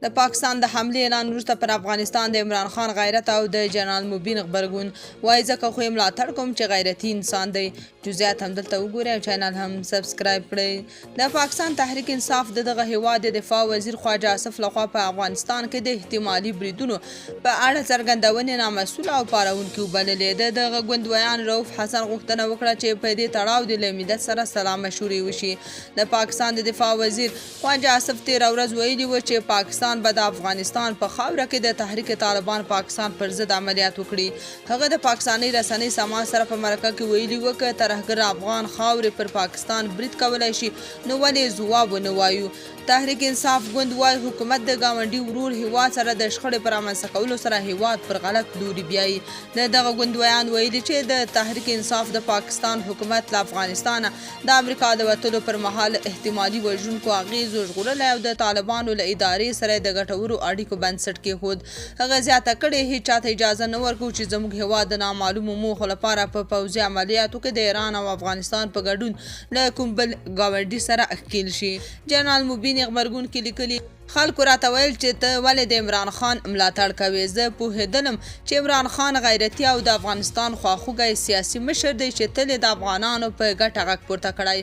د پاکستان د حملې اعلان وروسته پر افغانستان د عمران خان غیرت او د جنرال مبین غبرګون وایي ځکه خو یې ملاتړ کوم چې غیرتي انسان دی. جزئیات همدلته وګورئ او چینل هم سبسکرایب کړئ. د پاکستان تحریک انصاف د دغه هیواد د دفاع وزیر خواجه آصف لخوا په افغانستان کې د احتمالي بریدونو په اړه څرګندونې نامسؤله او پاروونکې وبللې ده. دغه ګوندویان رؤف حسن غوښتنه وکړه چې په دې تړاو د له ملت سره سلا مشورې وشي. د پاکستان د دفاع وزیر خواجه آصف تېره ورځ ویلي و چې پاکستان به د افغانستان په خاوره کې د تحریک طالبان پاکستان پر ضد عملیات وکړي. هغه د پاکستاني رسنۍ سماج سره په مرکه کې ویلي و که ترهګر افغان خاورې پر پاکستان برید کولی شي نو ولې ځواب ونه وایو. تحریک انصاف ګوند وایي حکومت د ګاونډي ورور هیواد سره د شخړې پر رامنځته کولو سره هیواد پر غلط لوري بیایي. د دغه ګوندویان ویلي چې د تحریک انصاف د پاکستان حکومت له افغانستانه د امریکا د وتلو پر مهال احتمالي وژونکو اغېزو ژغورلی او د طالبانو له ادارې سره د ګټورو اړیکو بنسټ کېښود. هغه زیاته کړې هېڅ چاته اجازه نه ورکوو چې زموږ هیواد د نامعلومو موخو لپاره په پوځي عملیاتو کې د ایران او افغانستان په ګډون له کوم بل ګاونډي سره ښکېل شي. جنرال مبین غبرګون کې لیکلي خلکو راته ویل چې ته ولې د عمران خان ملاتړ کوې. زه پوهېدلم چې عمران خان غیرتي او د افغانستان خواخوږی سیاسي مشر دی چې تل د افغانانو په ګټه غږ پورته کړی.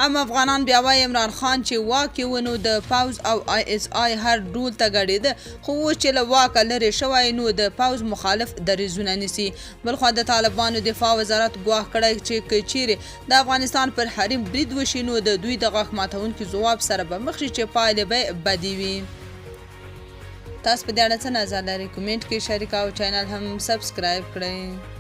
اما افغانان بیا وایي عمران خان چې واک یې ونو د پوځ او ISI هر ډول ته ګډېده، خو اوس چې له واکه لرې شوی نو د پوځ مخالف دریځونه نیسي. بلخوا د طالبانو دفاع وزارت ګواښ کړی چې که چیرې د افغانستان پر حریم برید وشي نو د دوی د غاښ ماتونکي ځواب سره به مخ شي چې پایلې به بدې وي. تاسو په دې اړه څه نظر لرئ؟ کومنټ کې شریک او چینل هم سبسکرایب کړئ.